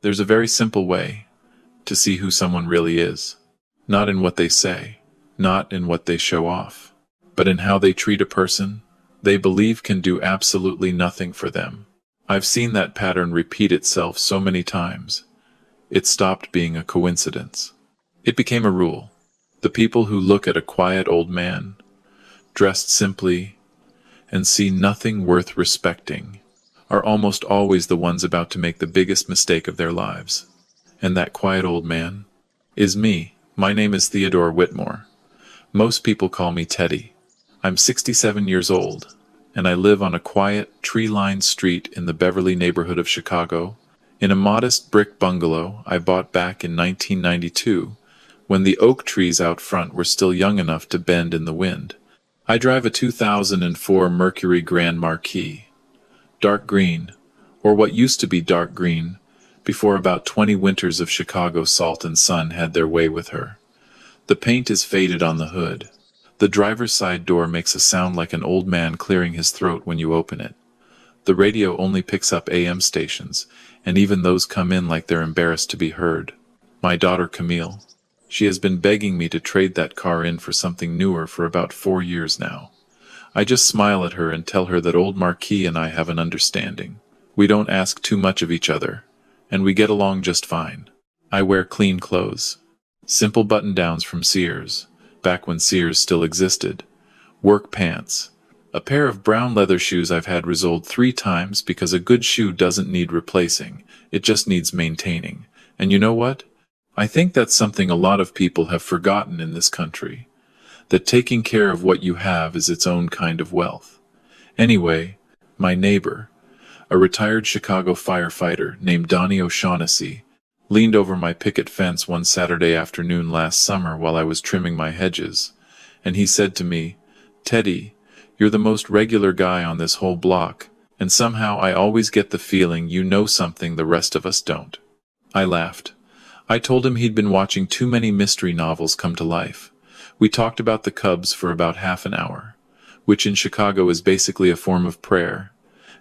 There's a very simple way to see who someone really is. Not in what they say, not in what they show off, but in how they treat a person they believe can do absolutely nothing for them. I've seen that pattern repeat itself so many times. It stopped being a coincidence. It became a rule. The people who look at a quiet old man, dressed simply, and see nothing worth respecting, are almost always the ones about to make the biggest mistake of their lives. And that quiet old man is me. My name is Theodore Whitmore. Most people call me Teddy. I'm 67 years old, and I live on a quiet, tree-lined street in the Beverly neighborhood of Chicago, in a modest brick bungalow I bought back in 1992, when the oak trees out front were still young enough to bend in the wind. I drive a 2004 Mercury Grand Marquis, dark green, or what used to be dark green, before about 20 winters of Chicago salt and sun had their way with her. The paint is faded on the hood. The driver's side door makes a sound like an old man clearing his throat when you open it. The radio only picks up AM stations, and even those come in like they're embarrassed to be heard. My daughter Camille. She has been begging me to trade that car in for something newer for about 4 years now. I just smile at her and tell her that old Marquis and I have an understanding. We don't ask too much of each other, and we get along just fine. I wear clean clothes. Simple button-downs from Sears, back when Sears still existed. Work pants. A pair of brown leather shoes I've had resoled 3 times because a good shoe doesn't need replacing, it just needs maintaining. And you know what? I think that's something a lot of people have forgotten in this country. That taking care of what you have is its own kind of wealth. Anyway, my neighbor, a retired Chicago firefighter named Donnie O'Shaughnessy, leaned over my picket fence one Saturday afternoon last summer while I was trimming my hedges, and he said to me, "Teddy, you're the most regular guy on this whole block, and somehow I always get the feeling you know something the rest of us don't." I laughed. I told him he'd been watching too many mystery novels come to life. We talked about the Cubs for about half an hour, which in Chicago is basically a form of prayer,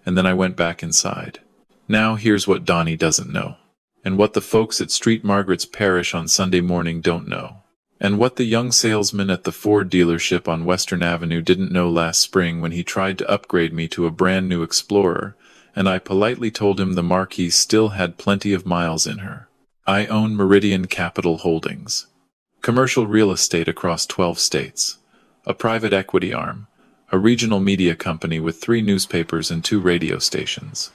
and then I went back inside. Now here's what Donnie doesn't know, and what the folks at St. Margaret's Parish on Sunday morning don't know, and what the young salesman at the Ford dealership on Western Avenue didn't know last spring when he tried to upgrade me to a brand new Explorer, and I politely told him the Marquis still had plenty of miles in her. I own Meridian Capital Holdings, commercial real estate across 12 states, a private equity arm, a regional media company with 3 newspapers and 2 radio stations,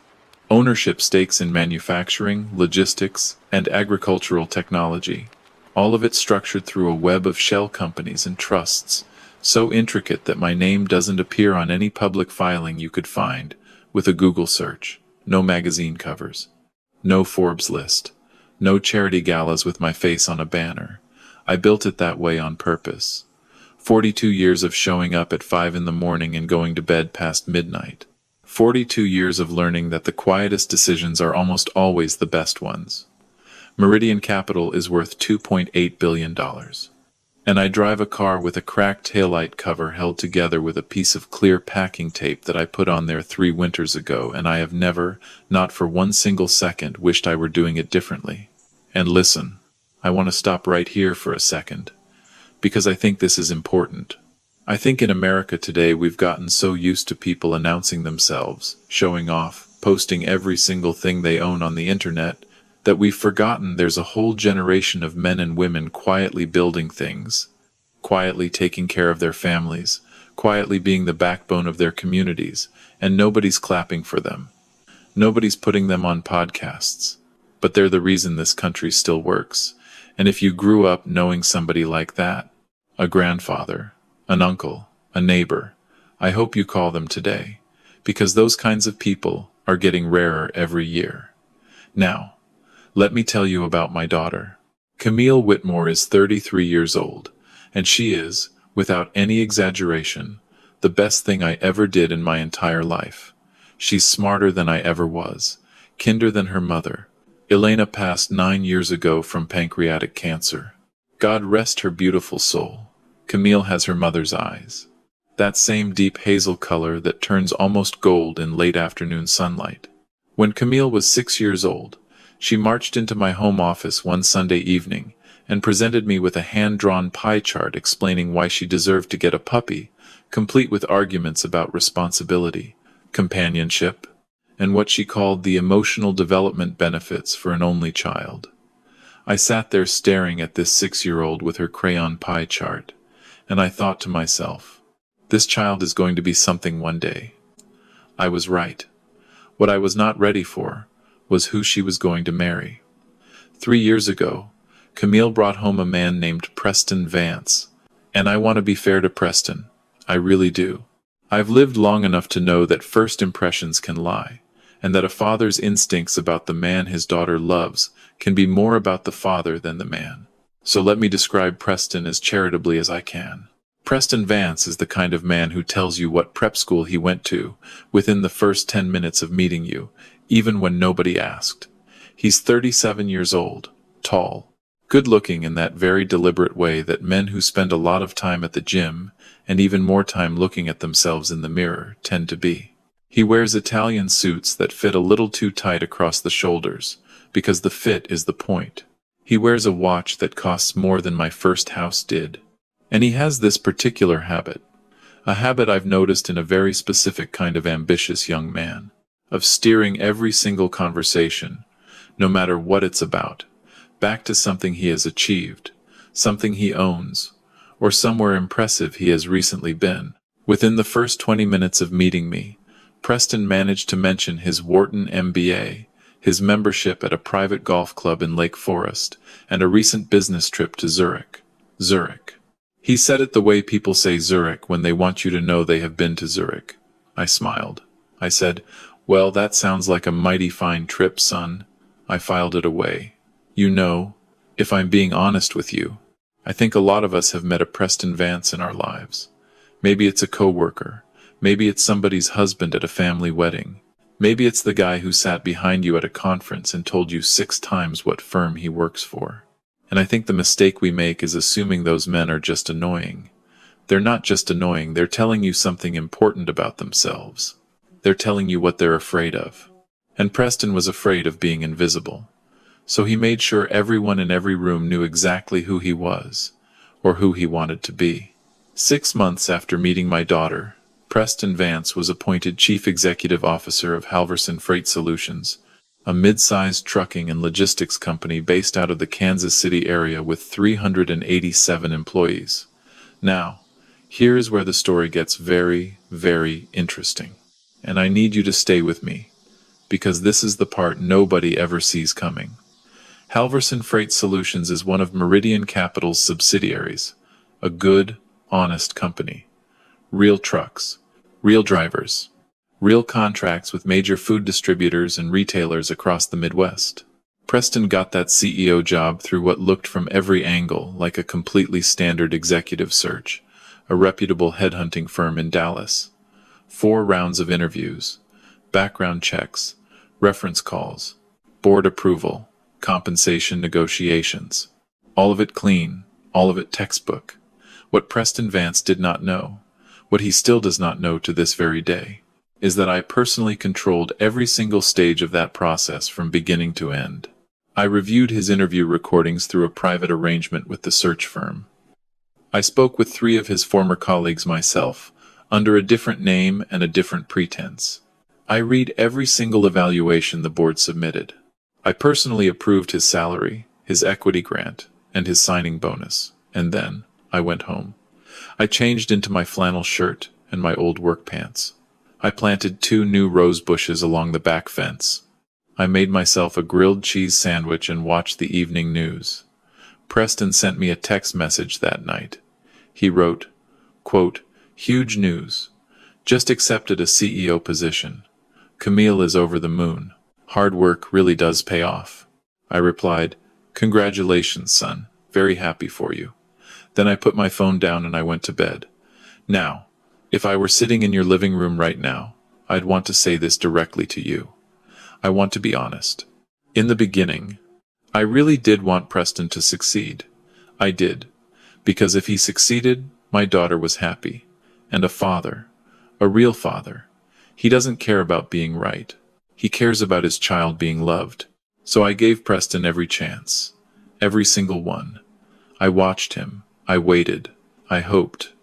ownership stakes in manufacturing, logistics, and agricultural technology, all of it structured through a web of shell companies and trusts, so intricate that my name doesn't appear on any public filing you could find with a Google search. No magazine covers, no Forbes list, no charity galas with my face on a banner. I built it that way on purpose. 42 years of showing up at 5 in the morning and going to bed past midnight. 42 years of learning that the quietest decisions are almost always the best ones. Meridian Capital is worth $2.8 billion. And I drive a car with a cracked taillight cover held together with a piece of clear packing tape that I put on there 3 winters ago, and I have never, not for one single second, wished I were doing it differently. And listen, I want to stop right here for a second, because I think this is important. I think in America today we've gotten so used to people announcing themselves, showing off, posting every single thing they own on the internet, that we've forgotten there's a whole generation of men and women quietly building things, quietly taking care of their families, quietly being the backbone of their communities, and nobody's clapping for them. Nobody's putting them on podcasts, but they're the reason this country still works. And if you grew up knowing somebody like that, a grandfather, an uncle, a neighbor, I hope you call them today, because those kinds of people are getting rarer every year. Now, let me tell you about my daughter. Camille Whitmore is 33 years old, and she is, without any exaggeration, the best thing I ever did in my entire life. She's smarter than I ever was, kinder than her mother. Elena passed 9 years ago from pancreatic cancer. God rest her beautiful soul. Camille has her mother's eyes. That same deep hazel color that turns almost gold in late afternoon sunlight. When Camille was 6 years old, She marched into my home office one Sunday evening and presented me with a hand-drawn pie chart explaining why she deserved to get a puppy, complete with arguments about responsibility, companionship, and what she called the emotional development benefits for an only child. I sat there staring at this 6-year-old with her crayon pie chart, and I thought to myself, this child is going to be something one day. I was right. What I was not ready for was who she was going to marry. 3 years ago, Camille brought home a man named Preston Vance, and I want to be fair to Preston. I really do. I've lived long enough to know that first impressions can lie, and that a father's instincts about the man his daughter loves can be more about the father than the man. So let me describe Preston as charitably as I can. Preston Vance is the kind of man who tells you what prep school he went to within the first 10 minutes of meeting you, even when nobody asked. He's 37 years old, tall, good-looking in that very deliberate way that men who spend a lot of time at the gym and even more time looking at themselves in the mirror tend to be. He wears Italian suits that fit a little too tight across the shoulders, because the fit is the point. He wears a watch that costs more than my first house did. And he has this particular habit, a habit I've noticed in a very specific kind of ambitious young man, of steering every single conversation, no matter what it's about, back to something he has achieved, something he owns, or somewhere impressive he has recently been. Within the first 20 minutes of meeting me, Preston managed to mention his Wharton MBA, his membership at a private golf club in Lake Forest, and a recent business trip to Zurich. Zurich. He said it the way people say Zurich when they want you to know they have been to Zurich. I smiled. I said, "Well, that sounds like a mighty fine trip, son." I filed it away. You know, if I'm being honest with you, I think a lot of us have met a Preston Vance in our lives. Maybe it's a coworker. Maybe it's somebody's husband at a family wedding. Maybe it's the guy who sat behind you at a conference and told you 6 times what firm he works for. And I think the mistake we make is assuming those men are just annoying. They're not just annoying, they're telling you something important about themselves. They're telling you what they're afraid of. And Preston was afraid of being invisible. So he made sure everyone in every room knew exactly who he was, or who he wanted to be. 6 months after meeting my daughter, Preston Vance was appointed Chief Executive Officer of Halverson Freight Solutions, a mid-sized trucking and logistics company based out of the Kansas City area with 387 employees. Now, here is where the story gets very, very interesting. And I need you to stay with me, because this is the part nobody ever sees coming. Halverson Freight Solutions is one of Meridian Capital's subsidiaries, a good, honest company. Real trucks, real drivers, real contracts with major food distributors and retailers across the Midwest. Preston got that CEO job through what looked from every angle like a completely standard executive search, a reputable headhunting firm in Dallas. 4 rounds of interviews, background checks, reference calls, board approval, compensation negotiations. All of it clean, all of it textbook. What Preston Vance did not know, what he still does not know to this very day, is that I personally controlled every single stage of that process from beginning to end. I reviewed his interview recordings through a private arrangement with the search firm. I spoke with 3 of his former colleagues myself, under a different name and a different pretense. I read every single evaluation the board submitted. I personally approved his salary, his equity grant, and his signing bonus, and then I went home. I changed into my flannel shirt and my old work pants. I planted 2 new rose bushes along the back fence. I made myself a grilled cheese sandwich and watched the evening news. Preston sent me a text message that night. He wrote, quote, "Huge news. Just accepted a CEO position. Camille is over the moon. Hard work really does pay off." I replied, "Congratulations, son. Very happy for you." Then I put my phone down and I went to bed. Now, if I were sitting in your living room right now, I'd want to say this directly to you. I want to be honest. In the beginning, I really did want Preston to succeed. I did. Because if he succeeded, my daughter was happy. And a father. A real father. He doesn't care about being right. He cares about his child being loved. So I gave Preston every chance. Every single one. I watched him. I waited. I hoped.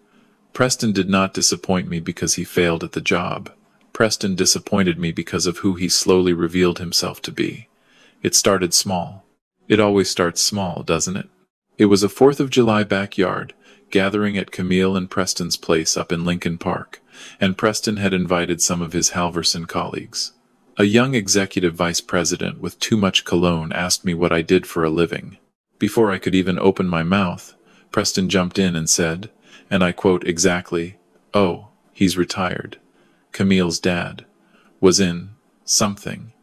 Preston did not disappoint me because he failed at the job. Preston disappointed me because of who he slowly revealed himself to be. It started small. It always starts small, doesn't it? It was a 4th of July backyard gathering at Camille and Preston's place up in Lincoln Park, and Preston had invited some of his Halverson colleagues. A young executive vice president with too much cologne asked me what I did for a living. Before I could even open my mouth, Preston jumped in and said, and I quote exactly, "Oh, he's retired. Camille's dad was in something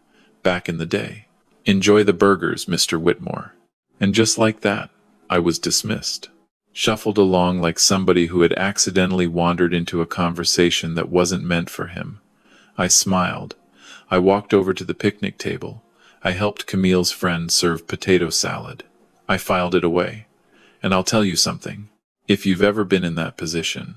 back in the day. Enjoy the burgers, Mr. Whitmore." And just like that, I was dismissed. Shuffled along like somebody who had accidentally wandered into a conversation that wasn't meant for him. I smiled. I walked over to the picnic table. I helped Camille's friend serve potato salad. I filed it away. And I'll tell you something. If you've ever been in that position,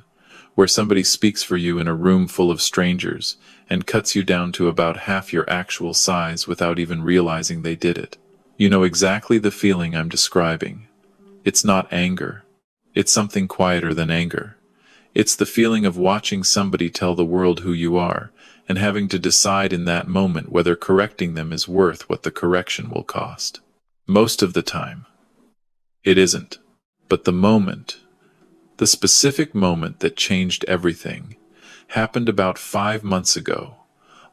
where somebody speaks for you in a room full of strangers and cuts you down to about half your actual size without even realizing they did it, you know exactly the feeling I'm describing. It's not anger. It's something quieter than anger. It's the feeling of watching somebody tell the world who you are and having to decide in that moment whether correcting them is worth what the correction will cost. Most of the time, it isn't. But the moment, the specific moment that changed everything, happened about 5 months ago,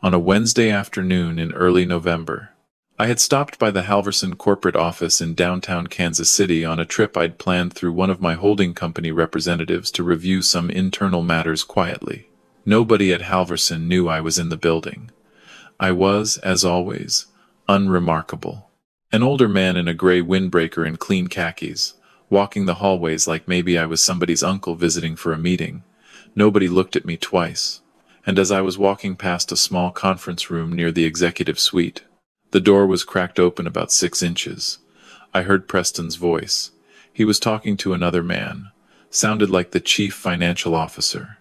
on a Wednesday afternoon in early November. I had stopped by the Halverson corporate office in downtown Kansas City on a trip I'd planned through one of my holding company representatives to review some internal matters quietly. Nobody at Halverson knew I was in the building. I was, as always, unremarkable. An older man in a gray windbreaker and clean khakis, walking the hallways like maybe I was somebody's uncle visiting for a meeting. Nobody looked at me twice. And as I was walking past a small conference room near the executive suite, the door was cracked open about 6 inches. I heard Preston's voice. He was talking to another man. Sounded like the chief financial officer.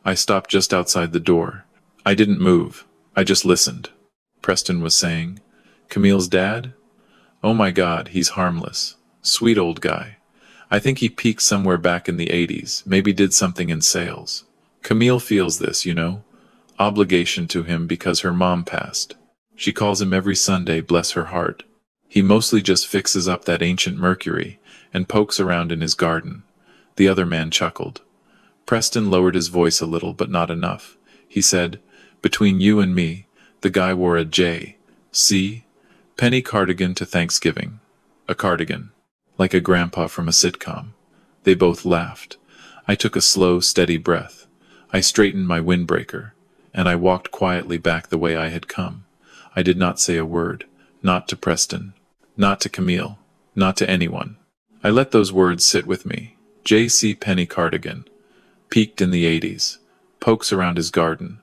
I stopped just outside the door. I didn't move. I just listened. Preston was saying, "Camille's dad? Oh my God, he's harmless. Sweet old guy. I think he peaked somewhere back in the 80s, maybe did something in sales. Camille feels this, you know, obligation to him because her mom passed. She calls him every Sunday, bless her heart. He mostly just fixes up that ancient Mercury and pokes around in his garden." The other man chuckled. Preston lowered his voice a little, but not enough. He said, "Between you and me, the guy wore a J.C. Penney cardigan to Thanksgiving. A cardigan. Like a grandpa from a sitcom." They both laughed. I took a slow, steady breath. I straightened my windbreaker, and I walked quietly back the way I had come. I did not say a word. Not to Preston. Not to Camille. Not to anyone. I let those words sit with me. J.C. Penney cardigan. Peaked in the 80s. Pokes around his garden.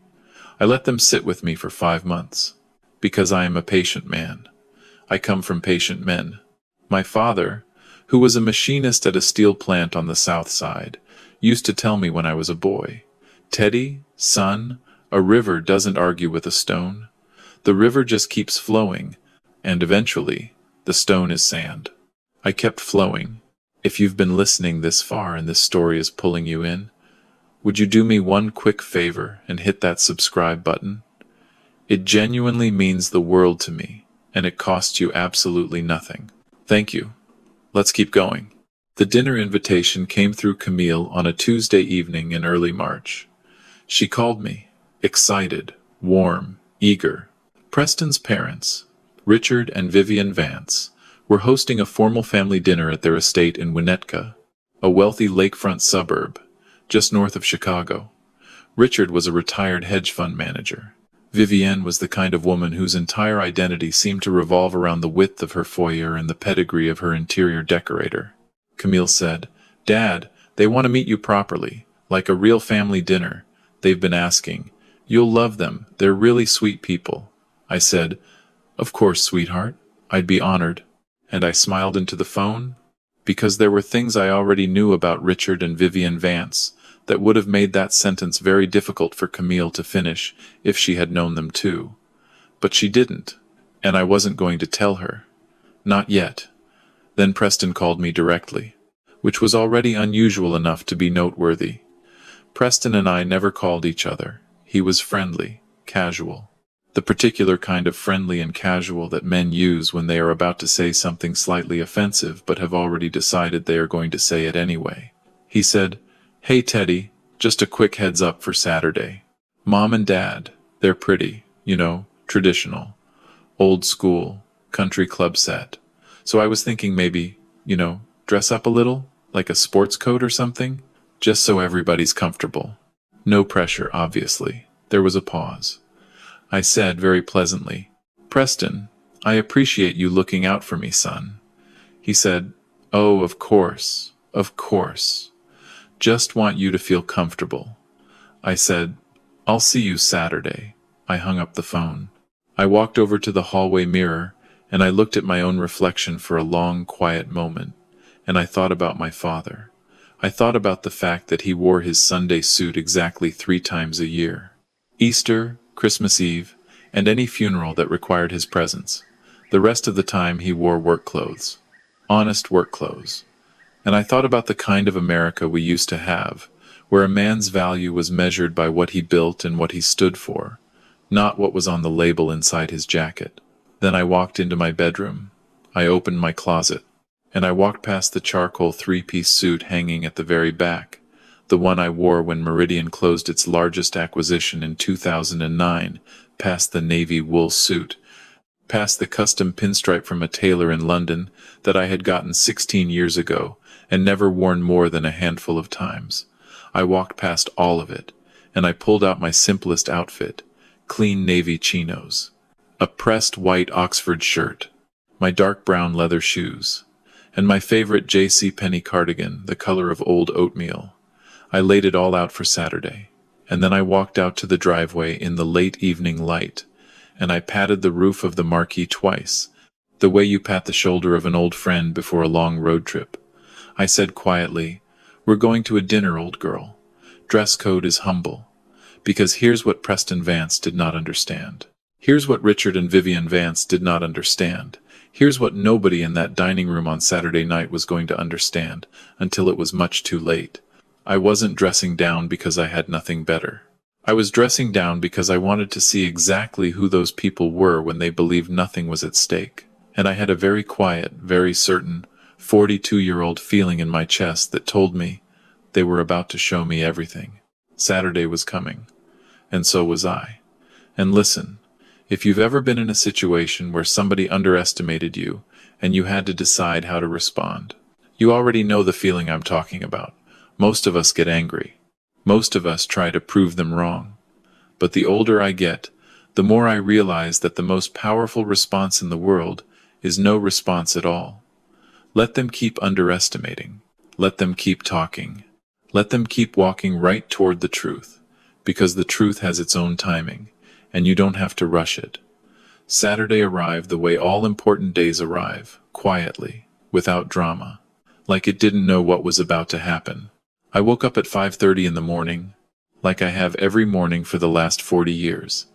I let them sit with me for 5 months. Because I am a patient man. I come from patient men. My father, who was a machinist at a steel plant on the south side, used to tell me when I was a boy, "Teddy, son, a river doesn't argue with a stone. The river just keeps flowing, and eventually, the stone is sand." I kept flowing. If you've been listening this far and this story is pulling you in, would you do me one quick favor and hit that subscribe button? It genuinely means the world to me, and it costs you absolutely nothing. Thank you. Let's keep going. The dinner invitation came through Camille on a Tuesday evening in early March. She called me, excited, warm, eager. Preston's parents, Richard and Vivian Vance, were hosting a formal family dinner at their estate in Winnetka, a wealthy lakefront suburb, just north of Chicago. Richard was a retired hedge fund manager. Vivienne was the kind of woman whose entire identity seemed to revolve around the width of her foyer and the pedigree of her interior decorator. Camille said, "Dad, they want to meet you properly, like a real family dinner. They've been asking. You'll love them. They're really sweet people." I said, "Of course, sweetheart. I'd be honored." And I smiled into the phone, because there were things I already knew about Richard and Vivian Vance that would have made that sentence very difficult for Camille to finish if she had known them too. But she didn't, And I wasn't going to tell her. Not yet. Then Preston called me directly, which was already unusual enough to be noteworthy. Preston and I never called each other. He was friendly, casual. The particular kind of friendly and casual that men use when they are about to say something slightly offensive but have already decided they are going to say it anyway. He said, "Hey Teddy, just a quick heads up for Saturday. Mom and Dad, they're pretty, traditional, old school, country club set. So I was thinking maybe, dress up a little, like a sports coat or something, just so everybody's comfortable. No pressure, obviously." There was a pause. I said very pleasantly, "Preston, I appreciate you looking out for me, son." He said, "Oh, of course, of course. Just want you to feel comfortable." I said, "I'll see you Saturday." I hung up the phone. I walked over to the hallway mirror, and I looked at my own reflection for a long, quiet moment, and I thought about my father. I thought about the fact that he wore his Sunday suit exactly 3 times a year. Easter, Christmas Eve, and any funeral that required his presence. The rest of the time he wore work clothes. Honest work clothes. And I thought about the kind of America we used to have, where a man's value was measured by what he built and what he stood for, not what was on the label inside his jacket. Then I walked into my bedroom. I opened my closet, and I walked past the charcoal 3-piece suit hanging at the very back, the one I wore when Meridian closed its largest acquisition in 2009, past the navy wool suit, past the custom pinstripe from a tailor in London that I had gotten 16 years ago and never worn more than a handful of times. I walked past all of it, and I pulled out my simplest outfit, clean navy chinos, a pressed white Oxford shirt, my dark brown leather shoes, and my favorite JCPenney cardigan, the color of old oatmeal. I laid it all out for Saturday, and then I walked out to the driveway in the late evening light, and I patted the roof of the marquee twice, the way you pat the shoulder of an old friend before a long road trip. I said quietly, "We're going to a dinner, old girl. Dress code is humble." Because here's what Preston Vance did not understand. Here's what Richard and Vivian Vance did not understand. Here's what nobody in that dining room on Saturday night was going to understand, until it was much too late. I wasn't dressing down because I had nothing better. I was dressing down because I wanted to see exactly who those people were when they believed nothing was at stake. And I had a very quiet, very certain, 42-year-old feeling in my chest that told me they were about to show me everything. Saturday was coming. And so was I. And listen, if you've ever been in a situation where somebody underestimated you and you had to decide how to respond, you already know the feeling I'm talking about. Most of us get angry. Most of us try to prove them wrong. But the older I get, the more I realize that the most powerful response in the world is no response at all. Let them keep underestimating. Let them keep talking. Let them keep walking right toward the truth, because the truth has its own timing, and you don't have to rush it. Saturday arrived the way all important days arrive, quietly, without drama, like it didn't know what was about to happen. I woke up at 5:30 in the morning, like I have every morning for the last 40 years,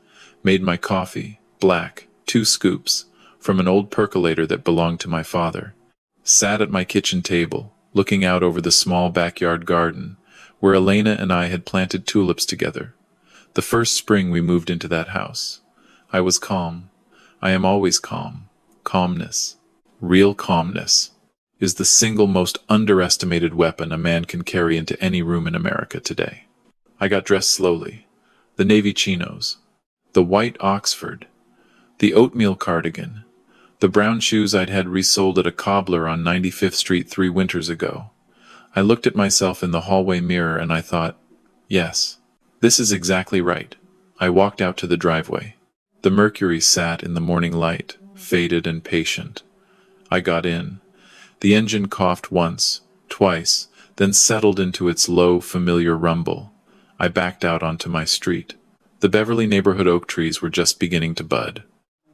made my coffee, black, 2 scoops, from an old percolator that belonged to my father, sat at my kitchen table, looking out over the small backyard garden, where Elena and I had planted tulips together. The first spring we moved into that house. I was calm. I am always calm. Calmness, real calmness, is the single most underestimated weapon a man can carry into any room in America today. I got dressed slowly. The navy chinos, the white Oxford, the oatmeal cardigan, the brown shoes I'd had resold at a cobbler on 95th Street 3 winters ago. I looked at myself in the hallway mirror and I thought, yes, this is exactly right. I walked out to the driveway. The Mercury sat in the morning light, faded and patient. I got in. The engine coughed once, twice, then settled into its low, familiar rumble. I backed out onto my street. The Beverly neighborhood oak trees were just beginning to bud.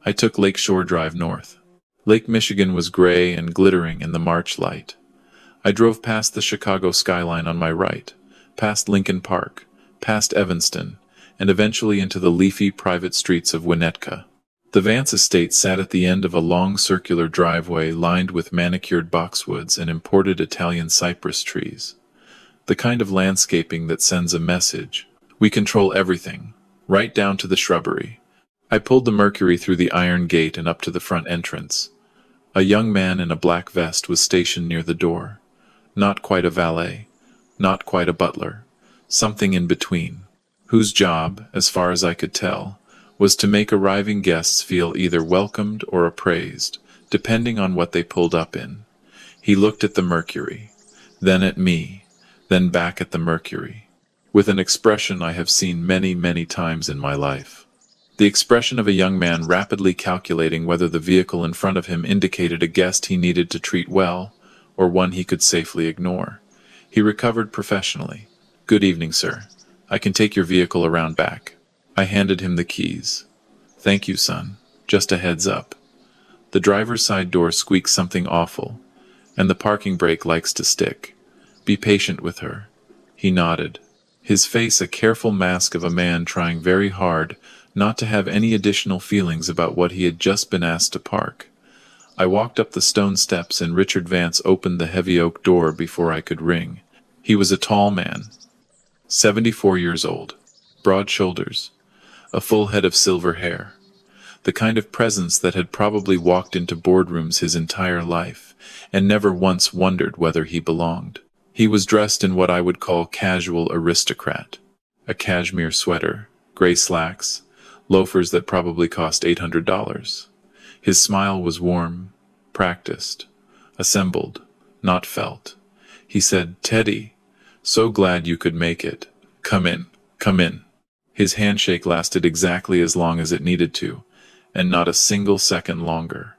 I took Lake Shore Drive north. Lake Michigan was gray and glittering in the March light. I drove past the Chicago skyline on my right, past Lincoln Park, past Evanston, and eventually into the leafy private streets of Winnetka. The Vance estate sat at the end of a long circular driveway lined with manicured boxwoods and imported Italian cypress trees. The kind of landscaping that sends a message. We control everything, right down to the shrubbery. I pulled the Mercury through the iron gate and up to the front entrance. A young man in a black vest was stationed near the door. Not quite a valet, not quite a butler, something in between, whose job, as far as I could tell, was to make arriving guests feel either welcomed or appraised, depending on what they pulled up in. He looked at the Mercury, then at me, then back at the Mercury, with an expression I have seen many, many times in my life. The expression of a young man rapidly calculating whether the vehicle in front of him indicated a guest he needed to treat well, or one he could safely ignore. He recovered professionally. "Good evening, sir. I can take your vehicle around back." I handed him the keys. "Thank you, son. Just a heads up. The driver's side door squeaks something awful, and the parking brake likes to stick. Be patient with her." He nodded, his face a careful mask of a man trying very hard not to have any additional feelings about what he had just been asked to park. I walked up the stone steps and Richard Vance opened the heavy oak door before I could ring. He was a tall man, 74 years old, broad shoulders, a full head of silver hair, the kind of presence that had probably walked into boardrooms his entire life and never once wondered whether he belonged. He was dressed in what I would call casual aristocrat, a cashmere sweater, gray slacks, loafers that probably cost $800. His smile was warm, practiced, assembled, not felt. He said, "Teddy, so glad you could make it. Come in, come in." His handshake lasted exactly as long as it needed to, and not a single second longer.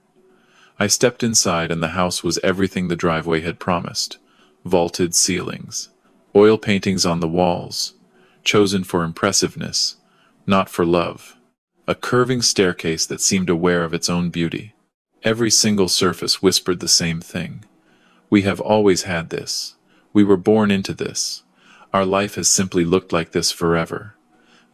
I stepped inside and the house was everything the driveway had promised. Vaulted ceilings, oil paintings on the walls, chosen for impressiveness, not for love. A curving staircase that seemed aware of its own beauty. Every single surface whispered the same thing. We have always had this. We were born into this. Our life has simply looked like this forever.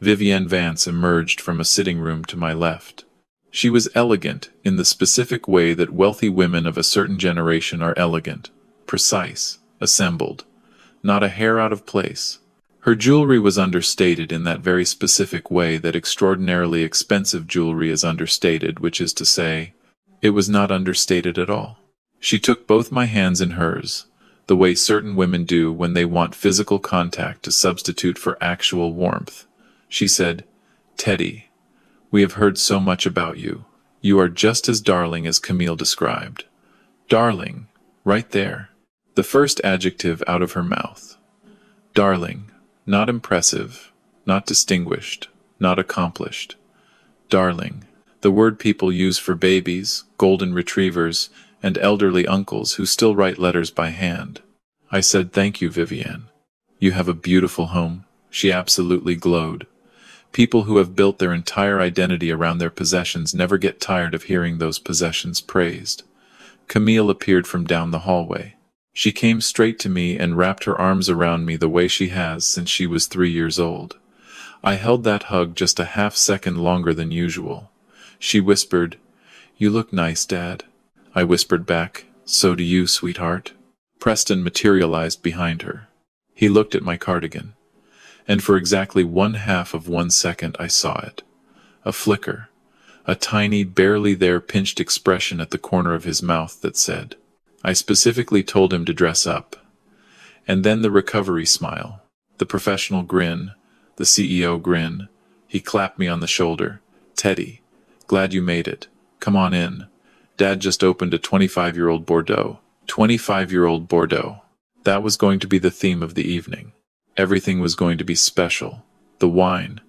Vivienne Vance emerged from a sitting room to my left. She was elegant in the specific way that wealthy women of a certain generation are elegant, precise, assembled, not a hair out of place. Her jewelry was understated in that very specific way that extraordinarily expensive jewelry is understated, which is to say, it was not understated at all. She took both my hands in hers, the way certain women do when they want physical contact to substitute for actual warmth. She said, "Teddy, we have heard so much about you. You are just as darling as Camille described." Darling, right there. The first adjective out of her mouth. Darling, not impressive, not distinguished, not accomplished. Darling, the word people use for babies, golden retrievers, and elderly uncles who still write letters by hand. I said, "Thank you, Vivienne. You have a beautiful home." She absolutely glowed. People who have built their entire identity around their possessions never get tired of hearing those possessions praised. Camille appeared from down the hallway. She came straight to me and wrapped her arms around me the way she has since she was 3 years old. I held that hug just a half-second longer than usual. She whispered, "You look nice, Dad." I whispered back, "So do you, sweetheart." Preston materialized behind her. He looked at my cardigan, and for exactly 1/2 of 1 second I saw it. A flicker, a tiny, barely there pinched expression at the corner of his mouth that said, I specifically told him to dress up. And then the recovery smile, the professional grin, the CEO grin. He clapped me on the shoulder. "Teddy, glad you made it. Come on in. Dad just opened a 25-year-old Bordeaux." 25-year-old Bordeaux. That was going to be the theme of the evening. Everything was going to be special. The wine,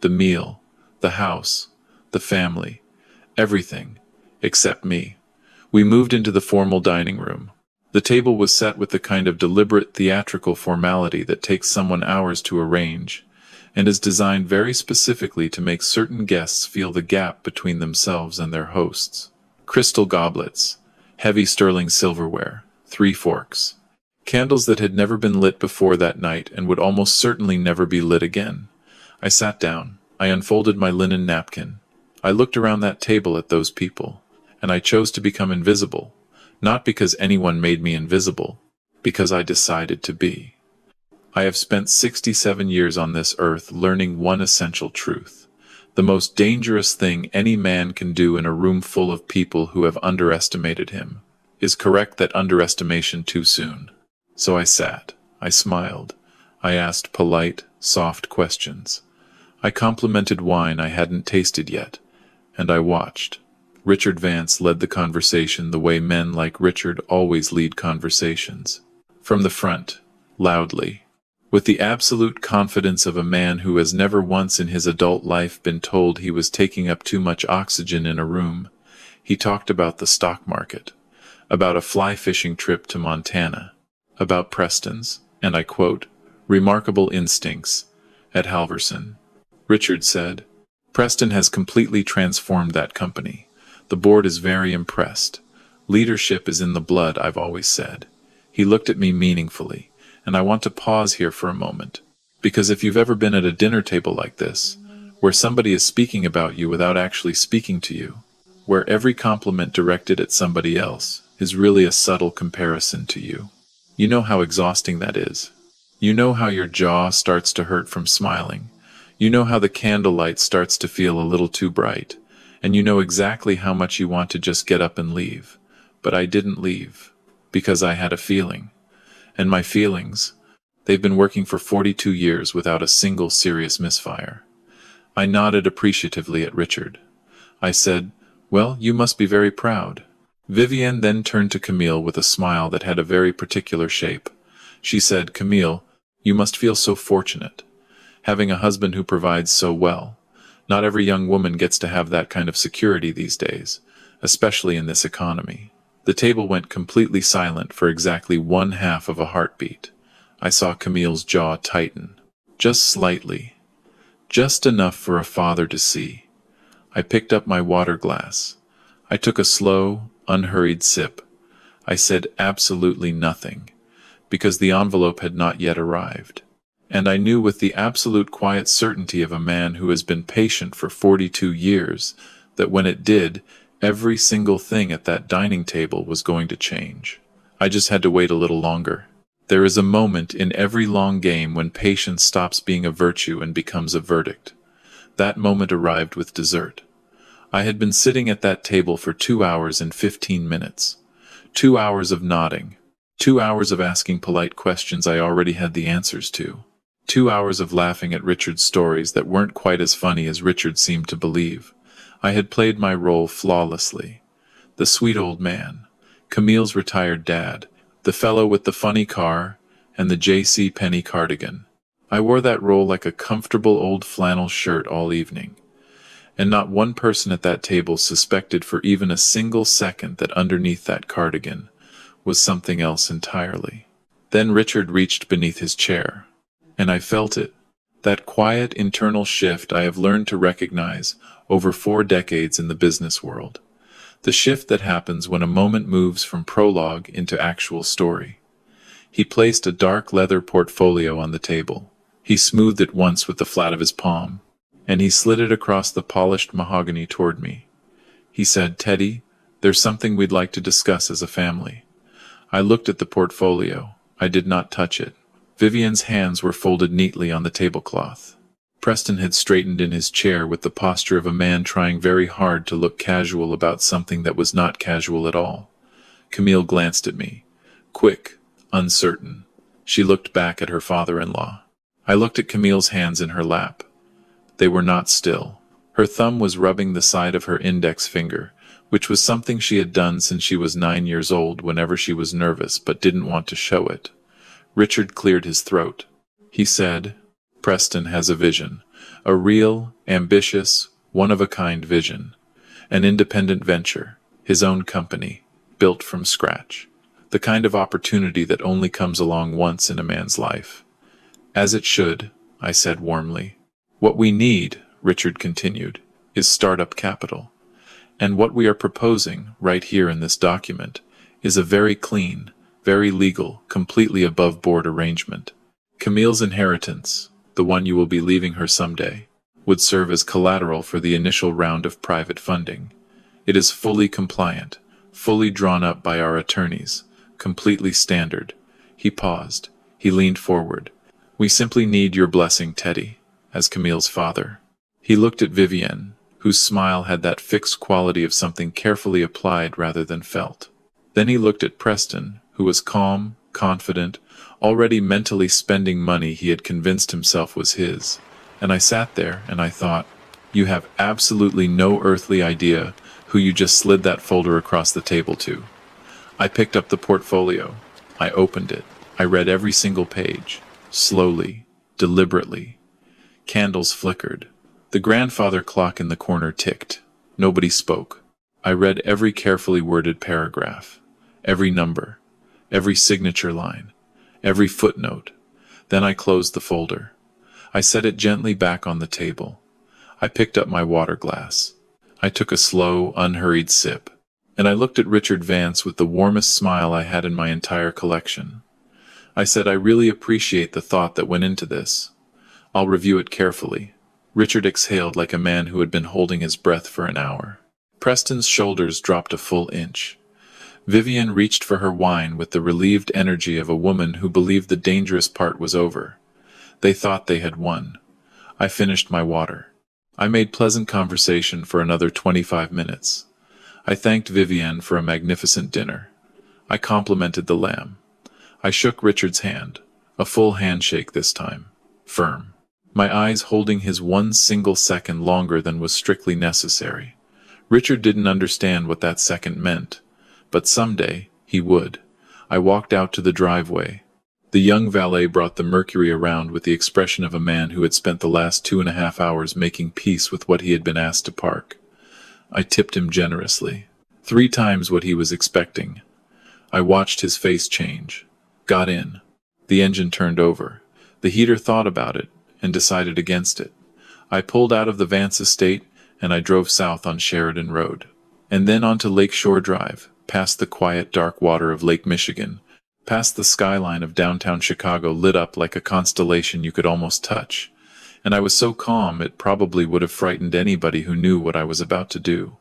the meal, the house, the family, everything, except me. We moved into the formal dining room. The table was set with the kind of deliberate theatrical formality that takes someone hours to arrange, and is designed very specifically to make certain guests feel the gap between themselves and their hosts. Crystal goblets, heavy sterling silverware, 3 forks. Candles that had never been lit before that night and would almost certainly never be lit again. I sat down. I unfolded my linen napkin. I looked around that table at those people, and I chose to become invisible, not because anyone made me invisible, because I decided to be. I have spent 67 years on this earth learning one essential truth. The most dangerous thing any man can do in a room full of people who have underestimated him is correct that underestimation too soon. So I sat, I smiled, I asked polite, soft questions. I complimented wine I hadn't tasted yet, and I watched. Richard Vance led the conversation the way men like Richard always lead conversations. From the front, loudly, with the absolute confidence of a man who has never once in his adult life been told he was taking up too much oxygen in a room, he talked about the stock market, about a fly fishing trip to Montana, about Preston's, and I quote, remarkable instincts, at Halverson. Richard said, Preston has completely transformed that company. The board is very impressed. Leadership is in the blood, I've always said. He looked at me meaningfully, and I want to pause here for a moment, because if you've ever been at a dinner table like this, where somebody is speaking about you without actually speaking to you, where every compliment directed at somebody else is really a subtle comparison to you, you know how exhausting that is. You know how your jaw starts to hurt from smiling. You know how the candlelight starts to feel a little too bright, and you know exactly how much you want to just get up and leave. But I didn't leave, because I had a feeling. And my feelings, they've been working for 42 years without a single serious misfire. I nodded appreciatively at Richard. I said, well, you must be very proud. Vivienne then turned to Camille with a smile that had a very particular shape. She said, Camille, you must feel so fortunate, having a husband who provides so well. Not every young woman gets to have that kind of security these days, especially in this economy. The table went completely silent for exactly 1/2 of a heartbeat. I saw Camille's jaw tighten, just slightly, just enough for a father to see. I picked up my water glass. I took a slow, unhurried sip. I said absolutely nothing, because the envelope had not yet arrived. And I knew with the absolute quiet certainty of a man who has been patient for 42 years that when it did, every single thing at that dining table was going to change. I just had to wait a little longer. There is a moment in every long game when patience stops being a virtue and becomes a verdict. That moment arrived with dessert. I had been sitting at that table for 2 hours and 15 minutes. 2 hours of nodding. 2 hours of asking polite questions I already had the answers to. 2 hours of laughing at Richard's stories that weren't quite as funny as Richard seemed to believe. I had played my role flawlessly. The sweet old man, Camille's retired dad, the fellow with the funny car, and the J.C. Penney cardigan. I wore that role like a comfortable old flannel shirt all evening. And not one person at that table suspected for even a single second that underneath that cardigan was something else entirely. Then Richard reached beneath his chair, and I felt it. That quiet internal shift I have learned to recognize over 4 decades in the business world. The shift that happens when a moment moves from prologue into actual story. He placed a dark leather portfolio on the table. He smoothed it once with the flat of his palm, and he slid it across the polished mahogany toward me. He said, Teddy, there's something we'd like to discuss as a family. I looked at the portfolio. I did not touch it. Vivienne's hands were folded neatly on the tablecloth. Preston had straightened in his chair with the posture of a man trying very hard to look casual about something that was not casual at all. Camille glanced at me, quick, uncertain. She looked back at her father-in-law. I looked at Camille's hands in her lap. They were not still. Her thumb was rubbing the side of her index finger, which was something she had done since she was 9 years old whenever she was nervous but didn't want to show it. Richard cleared his throat. He said, Preston has a vision, a real, ambitious, one-of-a-kind vision, an independent venture, his own company, built from scratch, the kind of opportunity that only comes along once in a man's life. As it should, I said warmly. What we need, Richard continued, is startup capital. And what we are proposing, right here in this document, is a very clean, very legal, completely above-board arrangement. Camille's inheritance, the one you will be leaving her someday, would serve as collateral for the initial round of private funding. It is fully compliant, fully drawn up by our attorneys, completely standard. He paused. He leaned forward. We simply need your blessing, Teddy, as Camille's father. He looked at Vivienne, whose smile had that fixed quality of something carefully applied rather than felt. Then he looked at Preston, who was calm, confident, already mentally spending money he had convinced himself was his. And I sat there and I thought, you have absolutely no earthly idea who you just slid that folder across the table to. I picked up the portfolio. I opened it. I read every single page, slowly, deliberately. Candles flickered. The grandfather clock in the corner ticked. Nobody spoke. I read every carefully worded paragraph, every number, every signature line, every footnote. Then I closed the folder. I set it gently back on the table. I picked up my water glass. I took a slow, unhurried sip, and I looked at Richard Vance with the warmest smile I had in my entire collection. I said, I really appreciate the thought that went into this. I'll review it carefully. Richard exhaled like a man who had been holding his breath for an hour. Preston's shoulders dropped a full inch. Vivienne reached for her wine with the relieved energy of a woman who believed the dangerous part was over. They thought they had won. I finished my water. I made pleasant conversation for another 25 minutes. I thanked Vivienne for a magnificent dinner. I complimented the lamb. I shook Richard's hand, a full handshake this time, firm. My eyes holding his one single second longer than was strictly necessary. Richard didn't understand what that second meant, but someday he would. I walked out to the driveway. The young valet brought the Mercury around with the expression of a man who had spent the last 2.5 hours making peace with what he had been asked to park. I tipped him generously, 3 times what he was expecting. I watched his face change. Got in. The engine turned over. The heater thought about it and decided against it. I pulled out of the Vance estate and I drove south on Sheridan Road, and then onto Lakeshore Drive, past the quiet dark water of Lake Michigan, past the skyline of downtown Chicago lit up like a constellation you could almost touch, and I was so calm it probably would have frightened anybody who knew what I was about to do.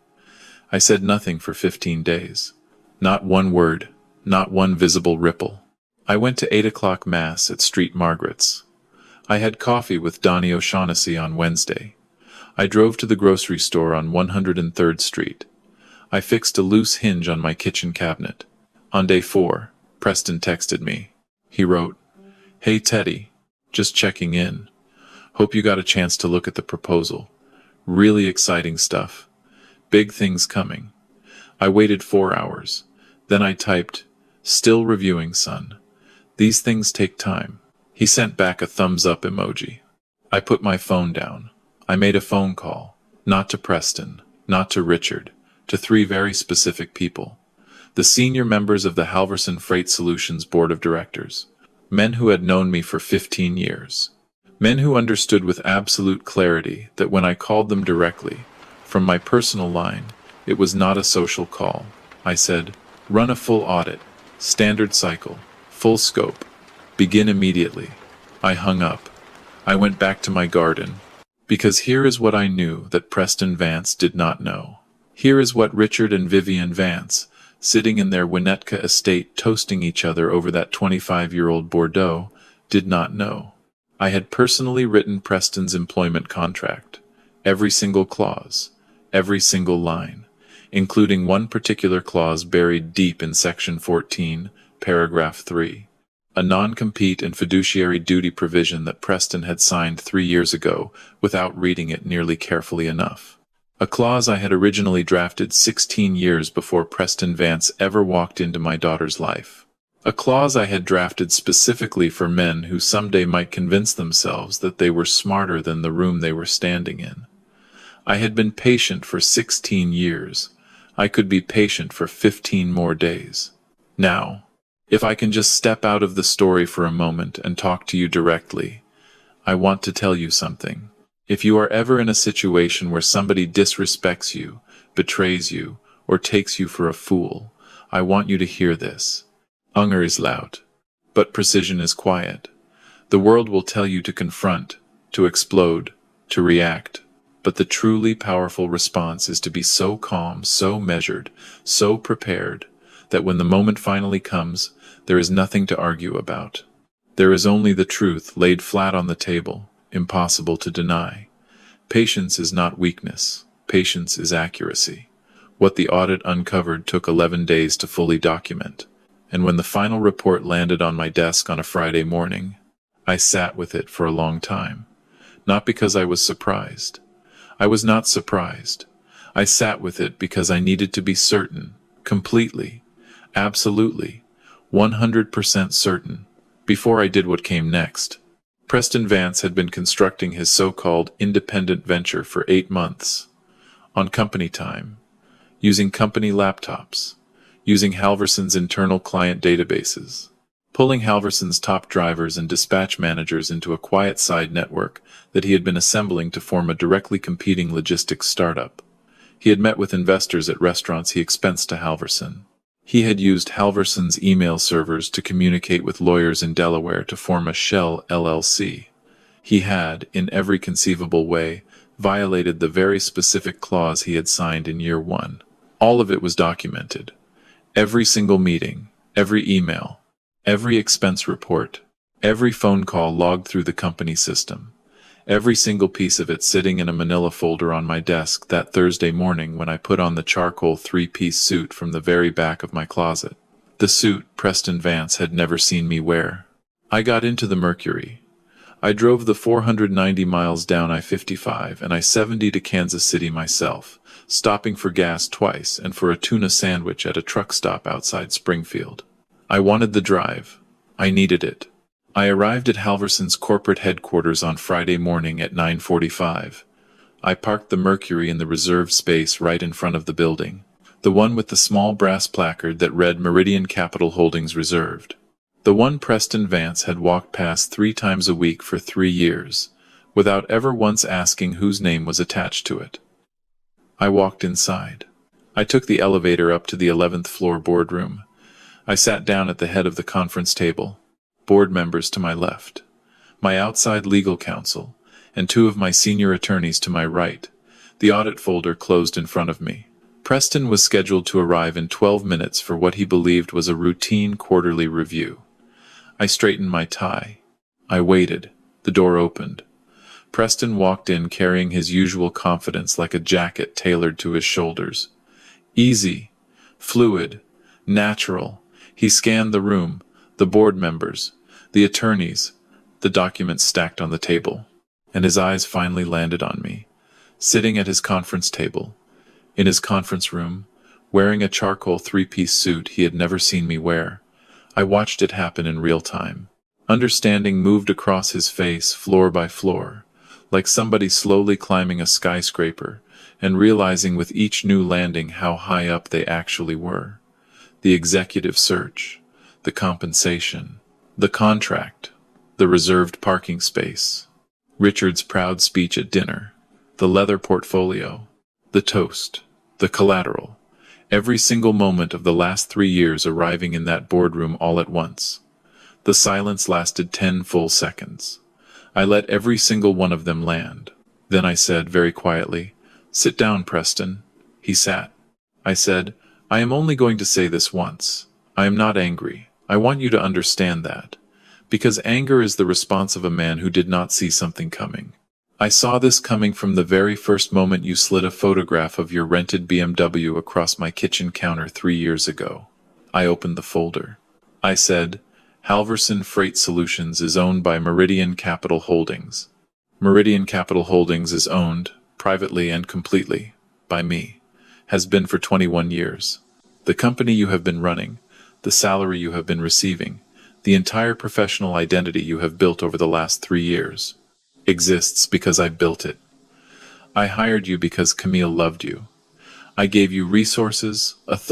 I said nothing for 15 days. Not one word, not one visible ripple. I went to 8 o'clock Mass at St. Margaret's. I had coffee with Donnie O'Shaughnessy on Wednesday. I drove to the grocery store on 103rd Street. I fixed a loose hinge on my kitchen cabinet. On day 4, Preston texted me. He wrote, "Hey Teddy, just checking in. Hope you got a chance to look at the proposal. Really exciting stuff. Big things coming." I waited 4 hours. Then I typed, "Still reviewing, son. These things take time." He sent back a thumbs up emoji. I put my phone down. I made a phone call, not to Preston, not to Richard, to 3 very specific people. The senior members of the Halverson Freight Solutions Board of Directors. Men who had known me for 15 years. Men who understood with absolute clarity that when I called them directly, from my personal line, it was not a social call. I said, run a full audit, standard cycle, full scope, begin immediately. I hung up. I went back to my garden. Because here is what I knew that Preston Vance did not know. Here is what Richard and Vivienne Vance, sitting in their Winnetka estate toasting each other over that 25-year-old Bordeaux, did not know. I had personally written Preston's employment contract. Every single clause, every single line, including one particular clause buried deep in Section 14, Paragraph 3. A non-compete and fiduciary duty provision that Preston had signed 3 years ago without reading it nearly carefully enough. A clause I had originally drafted 16 years before Preston Vance ever walked into my daughter's life. A clause I had drafted specifically for men who someday might convince themselves that they were smarter than the room they were standing in. I had been patient for 16 years. I could be patient for 15 more days. Now, if I can just step out of the story for a moment and talk to you directly, I want to tell you something. If you are ever in a situation where somebody disrespects you, betrays you, or takes you for a fool, I want you to hear this. Hunger is loud, but precision is quiet. The world will tell you to confront, to explode, to react, but the truly powerful response is to be so calm, so measured, so prepared, that when the moment finally comes, there is nothing to argue about. There is only the truth laid flat on the table, impossible to deny. Patience is not weakness. Patience is accuracy. What the audit uncovered took 11 days to fully document, and when the final report landed on my desk on a Friday morning, I sat with it for a long time. Not because I was surprised. I was not surprised. I sat with it because I needed to be certain, completely, absolutely, 100% certain, before I did what came next. Preston Vance had been constructing his so-called independent venture for 8 months, on company time, using company laptops, using Halverson's internal client databases, pulling Halverson's top drivers and dispatch managers into a quiet side network that he had been assembling to form a directly competing logistics startup. He had met with investors at restaurants he expensed to Halverson. He had used Halverson's email servers to communicate with lawyers in Delaware to form a shell LLC. He had, in every conceivable way, violated the very specific clause he had signed in year 1. All of it was documented. Every single meeting, every email, every expense report, every phone call logged through the company system, every single piece of it sitting in a manila folder on my desk that Thursday morning when I put on the charcoal 3-piece suit from the very back of my closet. The suit Preston Vance had never seen me wear. I got into the Mercury. I drove the 490 miles down I-55 and I-70 to Kansas City myself, stopping for gas twice and for a tuna sandwich at a truck stop outside Springfield. I wanted the drive. I needed it. I arrived at Halverson's corporate headquarters on Friday morning at 9:45. I parked the Mercury in the reserved space right in front of the building, the one with the small brass placard that read Meridian Capital Holdings Reserved. The one Preston Vance had walked past 3 times a week for 3 years, without ever once asking whose name was attached to it. I walked inside. I took the elevator up to the 11th floor boardroom. I sat down at the head of the conference table. Board members to my left, my outside legal counsel, and 2 of my senior attorneys to my right. The audit folder closed in front of me. Preston was scheduled to arrive in 12 minutes for what he believed was a routine quarterly review. I straightened my tie. I waited. The door opened. Preston walked in carrying his usual confidence like a jacket tailored to his shoulders. Easy, fluid, natural. He scanned the room, the board members, the attorneys, the documents stacked on the table, and his eyes finally landed on me, sitting at his conference table, in his conference room, wearing a charcoal 3-piece suit he had never seen me wear. I watched it happen in real time. Understanding moved across his face floor by floor, like somebody slowly climbing a skyscraper and realizing with each new landing how high up they actually were. The executive search, the compensation, the contract, the reserved parking space, Richard's proud speech at dinner, the leather portfolio, the toast, the collateral, every single moment of the last 3 years arriving in that boardroom all at once. The silence lasted 10 full seconds. I let every single one of them land. Then I said very quietly, "Sit down, Preston." He sat. I said, "I am only going to say this once. I am not angry. I want you to understand that. Because anger is the response of a man who did not see something coming. I saw this coming from the very first moment you slid a photograph of your rented BMW across my kitchen counter 3 years ago." I opened the folder. I said, "Halverson Freight Solutions is owned by Meridian Capital Holdings. Meridian Capital Holdings is owned, privately and completely, by me. Has been for 21 years. The company you have been running, the salary you have been receiving, the entire professional identity you have built over the last 3 years, exists because I built it. I hired you because Camille loved you. I gave you resources, authority,